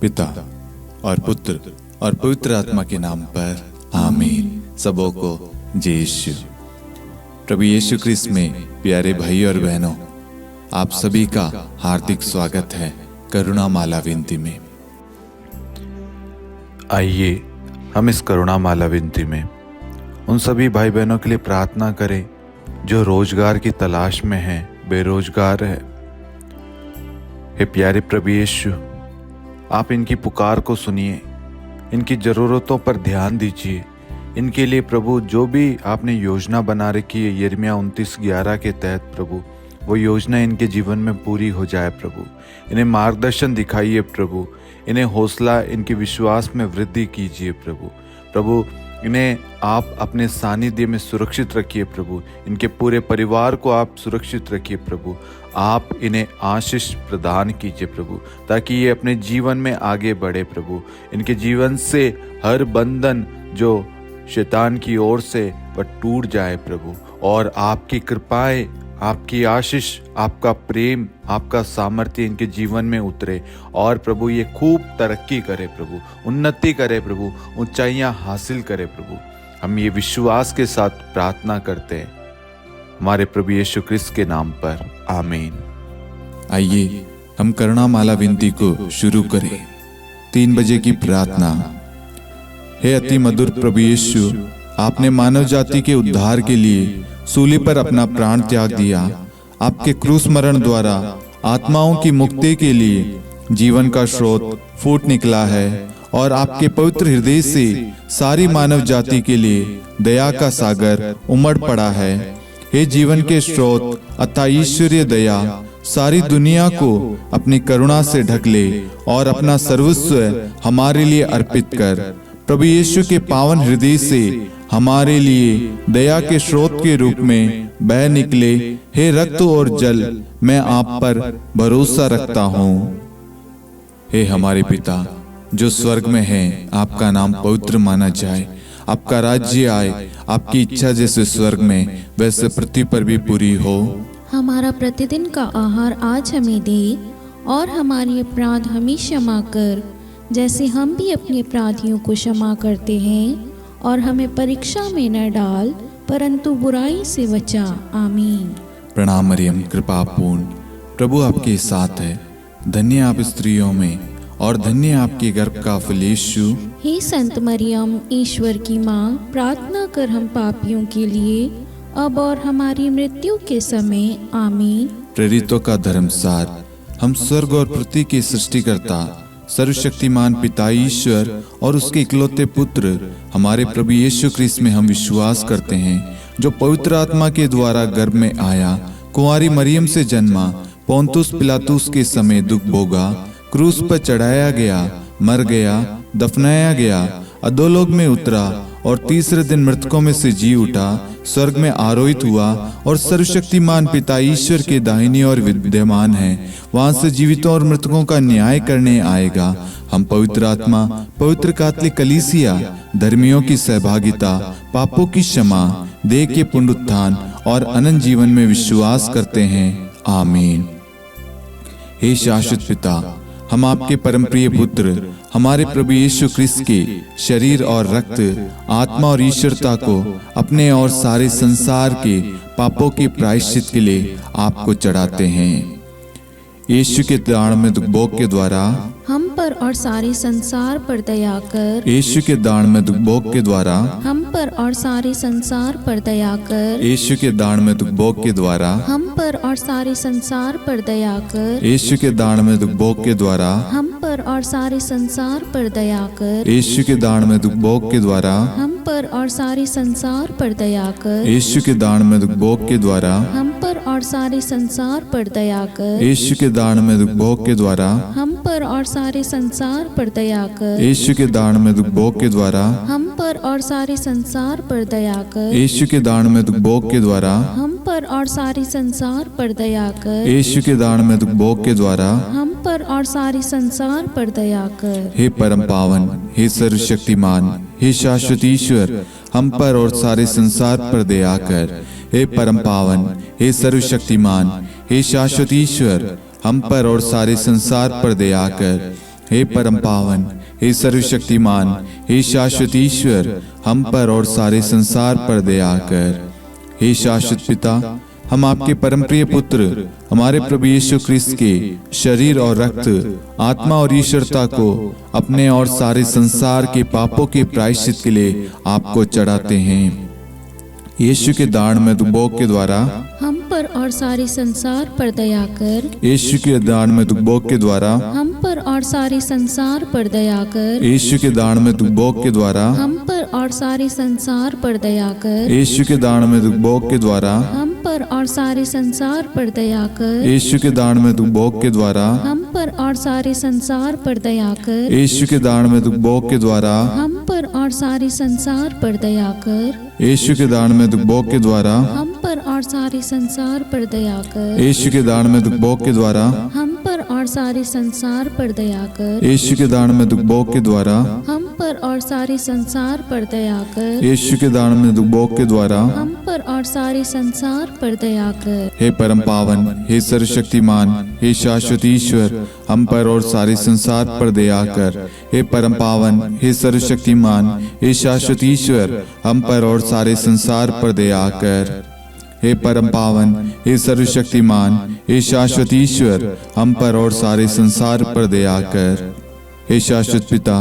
पिता और पुत्र और पवित्र आत्मा के नाम पर आमीन। सबों को जय यीशु। प्रभु यीशु ख्रिस्त में प्यारे भाई और बहनों, आप सभी का हार्दिक स्वागत है करुणा माला विनती में। आइए हम इस करुणा माला विनती में उन सभी भाई बहनों के लिए प्रार्थना करें जो रोजगार की तलाश में हैं, बेरोजगार है। हे प्यारे प्रभु यीशु, आप इनकी पुकार को सुनिए, इनकी ज़रूरतों पर ध्यान दीजिए। इनके लिए प्रभु जो भी आपने योजना बना रखी है यिर्मयाह 29:11 के तहत प्रभु, वो योजना इनके जीवन में पूरी हो जाए प्रभु। इन्हें मार्गदर्शन दिखाइए प्रभु, इन्हें हौसला, इनके विश्वास में वृद्धि कीजिए प्रभु। इन्हें आप अपने सानिध्य में सुरक्षित रखिए प्रभु। इनके पूरे परिवार को आप सुरक्षित रखिए प्रभु। आप इन्हें आशीष प्रदान कीजिए प्रभु, ताकि ये अपने जीवन में आगे बढ़े प्रभु। इनके जीवन से हर बंधन जो शैतान की ओर से वह टूट जाए प्रभु, और आपकी कृपाएं, आपकी आशीष, आपका प्रेम, आपका सामर्थ्य इनके जीवन में उतरे, और प्रभु ये खूब तरक्की करे प्रभु, उन्नति करे प्रभु, ऊंचाइयां हासिल करे प्रभु। हम ये विश्वास के साथ प्रार्थना करते हैं हमारे प्रभु यीशु ख्रिस्त के नाम पर, आमीन। आइए हम करुणा माला विनती को शुरू करें। 3 बजे की प्रार्थना। हे अति मधुर प्रभु यीशु, आपने मानव जाति के उद्धार के लिए सूली पर अपना प्राण त्याग दिया। आपके क्रूस मरण द्वारा आत्माओं की मुक्ति के लिए जीवन का स्रोत फूट निकला है, और आपके पवित्र हृदय से सारी मानव जाति के लिए दया का सागर उमड़ पड़ा है। हे जीवन के स्रोत अतः ईश्वरीय दया, सारी दुनिया को अपनी करुणा से ढक ले और अपना सर्वस्व हमारे लिए अर्पित कर। प्रभु यीशु के पावन हृदय से हमारे लिए दया के स्रोत के रूप में बह निकले। हे रक्त और जल, मैं आप पर भरोसा रखता हूँ। हे हमारे पिता जो स्वर्ग में हैं, आपका नाम पवित्र माना जाए, आपका राज्य आए, आपकी इच्छा जैसे स्वर्ग में वैसे पृथ्वी पर भी पूरी हो। हमारा प्रतिदिन का आहार आज हमें दे, और हमारे अपराध हमें क्षमा कर, जैसे हम भी अपने अपराधियों को क्षमा करते हैं, और हमें परीक्षा में न डाल, परंतु बुराई से बचा। आमीन। प्रणाम मरियम, कृपा पूर्ण, प्रभु आपके साथ है। धन्य आप स्त्रियों में, और धन्य आपके गर्भ का फल यीशु। हे संत मरियम, ईश्वर की माँ, प्रार्थना कर हम पापियों के लिए, अब और हमारी मृत्यु के समय। आमीन। प्रेरितों का धर्मसार। हम स्वर्ग और पृथ्वी के सृष्टिकर्ता सर्वशक्तिमान पिता ईश्वर और उसके इकलौते पुत्र हमारे प्रभु यीशु ख्रिस्त में हम विश्वास करते हैं, जो पवित्र आत्मा के द्वारा गर्भ में आया, कुंवारी मरियम से जन्मा, पोंतुस पिलातुस के समय दुख भोगा, क्रूस पर चढ़ाया गया, मर गया, दफनाया गया, अधोलोक में उतरा, और तीसरे दिन मृतकों में से जी उठा, स्वर्ग में आरोहित हुआ, और सर्वशक्तिमान पिता ईश्वर के दाहिनी ओर विद्यमान है। वहां से जीवितों और मृतकों का न्याय करने आएगा। हम पवित्र आत्मा, पवित्र कैथोलिक कलीसिया, धर्मियों की सहभागिता, पापों की क्षमा, देह के पुनरुत्थान और अनंत जीवन में विश्वास करते हैं। आमीन। हे शाश्वत पिता, हम आपके परम प्रिय पुत्र हमारे प्रभु यीशु ख्रिस्त के शरीर और रक्त, आत्मा और ईश्वरता को अपने और सारे संसार के पापों के प्रायश्चित के लिए आपको चढ़ाते हैं। यीशु के दान में दुख भोग के द्वारा हम पर और सारे संसार पर दया कर। यीशु के दान में दुख भोग के द्वारा हम पर और सारे संसार पर दया कर। यीशु के दान में दुख भोग के द्वारा हम पर और सारे संसार पर दया कर। यीशु के दान में दुख भोग के द्वारा हम पर और सारे संसार पर दया कर। यीशु के दान में दुख भोग के द्वारा हम पर और सारे संसार पर दया कर। यीशु के दान में दुख भोग के द्वारा हम पर और सारे संसार पर दया कर। यीशु के दान में दुख भोग के द्वारा हम पर और सारे संसार पर दया कर। यीशु के दान में दुख भोग के द्वारा हम पर और सारे संसार पर दया कर। यीशु के दान में दुख भोग के द्वारा हम पर और सारे संसार पर दया कर। यीशु के दान में दुख भोग के द्वारा हम पर और सारे संसार पर दया कर। हे परम पावन, हे सर्वशक्तिमान, हे शाश्वत ईश्वर, हम पर और सारे संसार पर दया कर। हे परम पावन, हे सर्वशक्तिमान, हे शाश्वत ईश्वर, हम पर और सारे संसार पर दया कर। हे परम पावन, हे सर्वशक्तिमान, हे शाश्वत ईश्वर, हम पर और सारे संसार पर दया कर। हे शाश्वत पिता, हम आपके परम प्रिय पुत्र हमारे प्रभु यीशु क्रिस्त के शरीर और रक्त, आत्मा और ईश्वरता को अपने और सारे संसार के पापों के प्रायश्चित के लिए आपको चढ़ाते हैं। यीशु के दान में दुबोक के द्वारा हम पर और सारे संसार पर दया कर। यीशु के दान में दुबोक के द्वारा हम पर और सारे संसार पर दया कर। यीशु के दान में दुबोक के द्वारा हम पर और सारे संसार पर दया कर। यीशु के दान में दुबोक के द्वारा हम पर और सारे संसार पर दया कर। यीशु के दान में दुबोक के द्वारा हम पर और सारे संसार पर दया कर। यीशु के दान में दुबोक के द्वारा हम पर और सारे संसार पर दया कर। यीशु के दान में दुबोक के द्वारा हम पर और सारे संसार पर दया कर। यीशु के दान में दुबोक के द्वारा हम पर और सारे संसार पर दया कर। यीशु के दान में दुबोक के द्वारा हम पर और सारे संसार पर दया कर। यीशु के दान में दुबोक के द्वारा हम पर और सारे संसार पर दया कर। हे परम पावन, हे सर्वशक्तिमान, हे शाश्वत ईश्वर, हम पर और सारे संसार पर दया कर। हे परम पावन, हे सर्वशक्तिमान, हे शाश्वत ईश्वर, हम पर और सारे संसार पर दया कर। हे परम पावन, हे सर्वशक्तिमान, हे शाश्वत ईश्वर, हम पर और सारे संसार पर दया कर। हे शाश्वत पिता,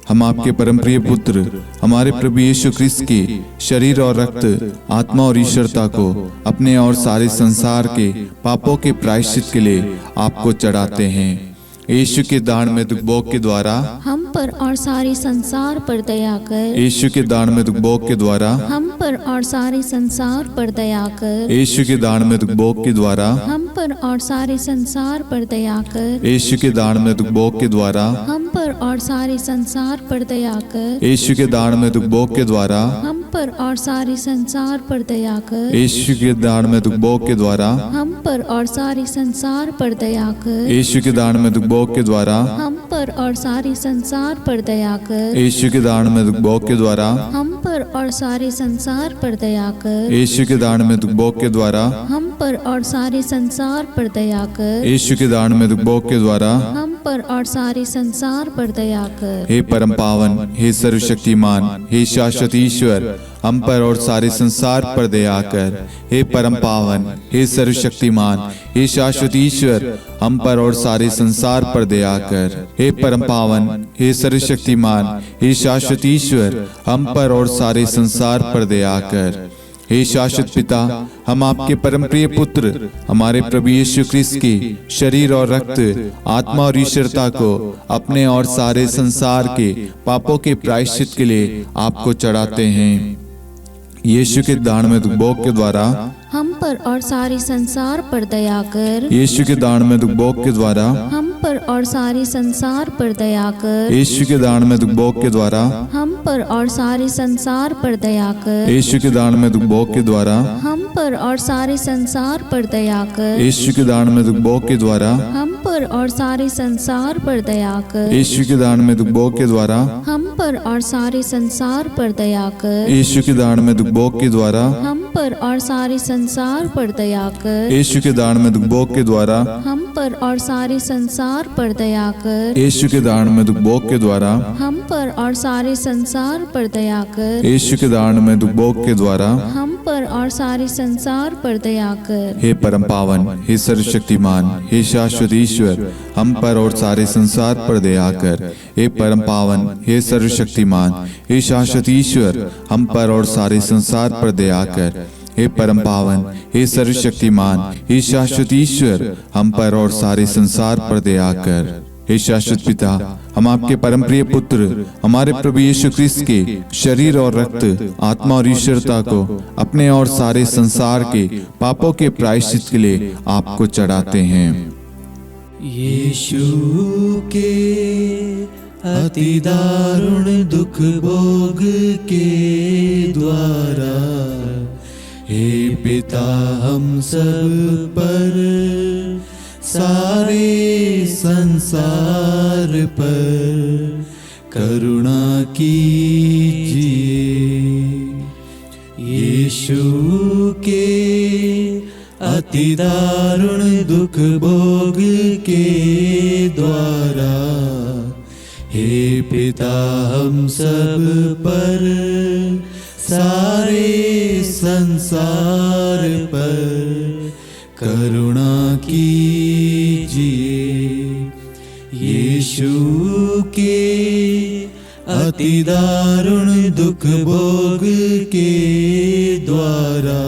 हम आपके परम प्रिय पुत्र हमारे प्रभु यीशु क्रिस्त के शरीर और रक्त, आत्मा और ईश्वरता को अपने और सारे संसार के पापों के प्रायश्चित के लिए आपको चढ़ाते हैं। यीशु के दान में दुबोक के द्वारा हम पर और सारे संसार पर दया कर। यीशु के दान में दुबोक के द्वारा हम पर और सारे संसार पर दया कर। यीशु के दान में दुबोक के द्वारा हम पर और सारे संसार पर दया कर। यीशु के दान में दुबोक के द्वारा हम पर और सारे संसार पर दया कर। यीशु के दान में दुबोक के द्वारा हम पर और सारे संसार पर दया कर। यीशु के दान में दुबोक के द्वारा हम पर और सारे संसार पर दया कर। यीशु के दान में दुबोक के द्वारा हम पर और सारे संसार पर दया कर। यीशु के दान में दुबोक के द्वारा हम पर और सारे संसार पर दया कर। यीशु के दान में दुबोक के द्वारा हम पर और सारे संसार पर दया कर। यीशु के दान में दुबोक के द्वारा हम पर और सारे संसार पर दया कर। हे परम पावन, हे सर्वशक्तिमान, हे शाश्वत ईश्वर, हम पर और सारे संसार पर दया कर। हे परम पावन, हे सर्वशक्तिमान, हे शाश्वत ईश्वर, हम पर और सारे संसार पर दया कर। हे परम पावन, हे सर्वशक्तिमान, हे शाश्वत ईश्वर, हम पर और सारे संसार पर दया कर। हे शाश्वत पिता, हम आपके परम प्रिय पुत्र हमारे प्रभु यीशु क्रिस्त के शरीर और रक्त, आत्मा और ईश्वरता को अपने और सारे संसार के पापों के प्रायश्चित के लिए आपको चढ़ाते हैं। यीशु के दान में दुबोक के द्वारा हम पर और सारे संसार पर दया कर। यीशु के दान में दुबोक के द्वारा हम पर और सारे संसार पर दया कर। यीशु के दान में दुबोक के द्वारा हम पर और सारे संसार पर दया कर। यीशु के दान में दुबोक के द्वारा हम पर और सारे संसार पर दया कर। यीशु के दान में दुबोक के द्वारा हम पर और सारे संसार पर दया कर। यीशु के दान में दुबोक के द्वारा हम पर और सारे संसार पर दया कर। यीशु के दान में दुबोक के द्वारा हम पर और सारे संसार पर दया कर। यीशु के दान में दुबोक के द्वारा हम पर और सारे संसार पर दया कर। यीशु के दान में दुबोक के द्वारा हम पर और सारे संसार पर दया कर। यीशु के दान में दुबोक के द्वारा हम पर और सारे संसार पर दया कर। हे परम पावन, हे सर्वशक्तिमान, हे शाश्वत ईश्वर, हम पर और सारे संसार पर दया कर। हे परम पावन, हे सर्वशक्तिमान, हे शाश्वत ईश्वर, हम पर और सारे संसार पर दया कर। हे परम पावन, हे सर्वशक्तिमान, हे शाश्वत ईश्वर, हम पर और सारे संसार पर दया कर। हे शाश्वत पिता, हम आपके परम प्रिय पुत्र हमारे प्रभु यीशु क्रिस्त के शरीर और रक्त, आत्मा और ईश्वरता को अपने और सारे संसार के पापों के प्रायश्चित के लिए आपको चढ़ाते हैं। यीशु के अति दारुण दुख भोग के द्वारा हे पिता हम सब पर, सारे संसार पर करुणा कीजिए। यीशु के अति दारुण दुख भोग के द्वारा हे पिता हम सब पर, सारे संसार पर करुणा कीजिए। यीशु के अति दारुण दुख भोग के द्वारा,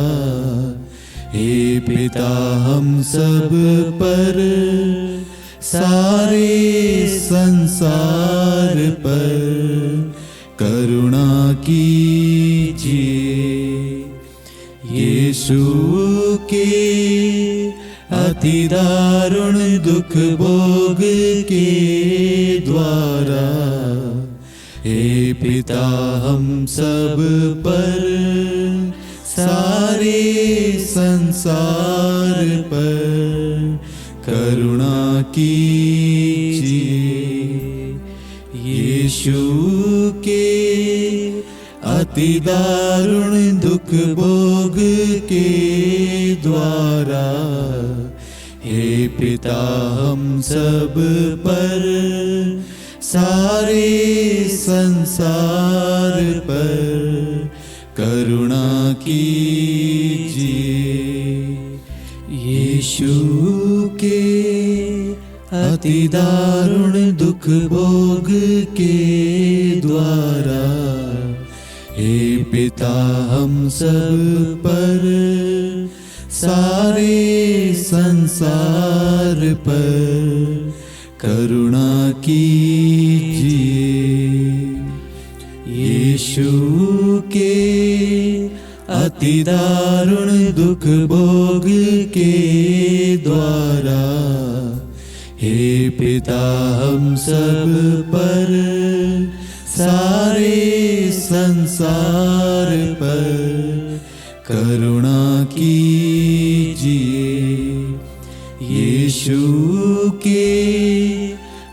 हे पिता हम सब पर, सारे संसार पर करुणा कीजिए। यीशु के अति दारुण दुख भोग के द्वारा, हे पिता हम सब पर, सारे संसार पर करुणा कीजिए। यीशु के अति दारुण दुख भोग के द्वारा, हे पिता हम सब पर, सारे संसार पर करुणा कीजिए। यीशु के अति दारुण दुख भोग के द्वारा, हे पिता हम सब पर, सारे संसार पर करुणा कीजिए। यीशु के अति दारुण दुख भोग के द्वारा, हे पिता हम सब पर, सारे संसार पर करुणा कीजिए। यीशु के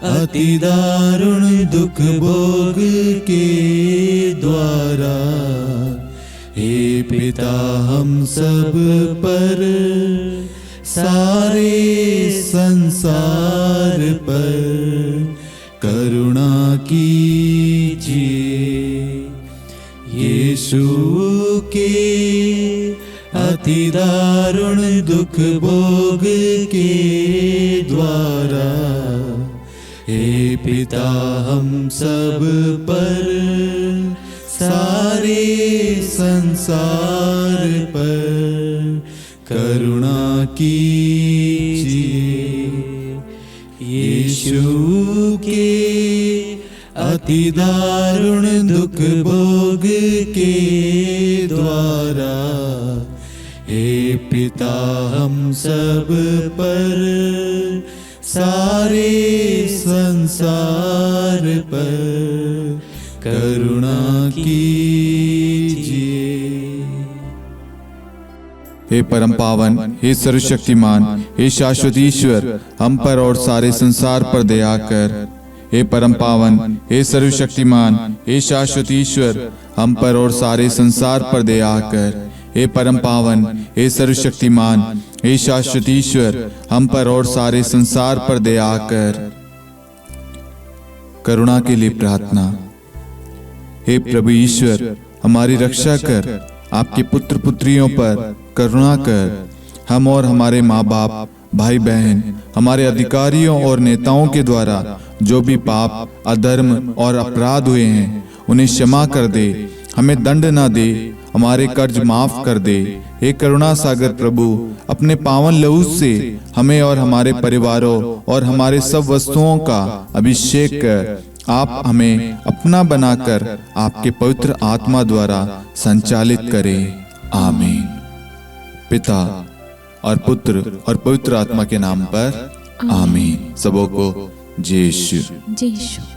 अति दारुण दुख भोग के द्वारा, हे पिता हम सब पर, सारे संसार पर करुणा कीजिए। यीशु के अति दारुण दुख भोग के द्वारा, हे पिता हम सब पर, सारे संसार पर करुणा कीजिए। यीशु के अति दारुण दुख भोग के द्वारा, हे पिता हम सब पर, सारे संसार पर करुणा कीजिए। हे परम पावन, हे सर्वशक्तिमान, हे शाश्वत ईश्वर, हम पर और सारे संसार पर दया कर। हे परम पावन, हे सर्वशक्तिमान, हे शाश्वत ईश्वर, हम पर और सारे संसार पर दया कर। हे परम पावन, हे सर्वशक्तिमान, हे शाश्वत ईश्वर, हम पर और सारे संसार पर दया कर। करुणा के लिए प्रार्थना। हे प्रभु ईश्वर, हमारी रक्षा कर, आपके पुत्र पुत्रियों पर करुणा कर। हम और हमारे माँ बाप, भाई बहन, हमारे अधिकारियों और नेताओं के द्वारा जो भी पाप, अधर्म और अपराध हुए हैं, उन्हें क्षमा कर दे, हमें दंड ना दे, हमारे कर्ज माफ कर दे। हे करुणा सागर प्रभु, अपने पावन लहू से हमें और हमारे परिवारों और हमारे सब वस्तुओं का अभिषेक कर। आप हमें अपना बनाकर आपके पवित्र आत्मा द्वारा संचालित करें। आमीन। पिता और पुत्र और पवित्र आत्मा के नाम पर आमीन। सबों को जय यीशु। जय यीशु।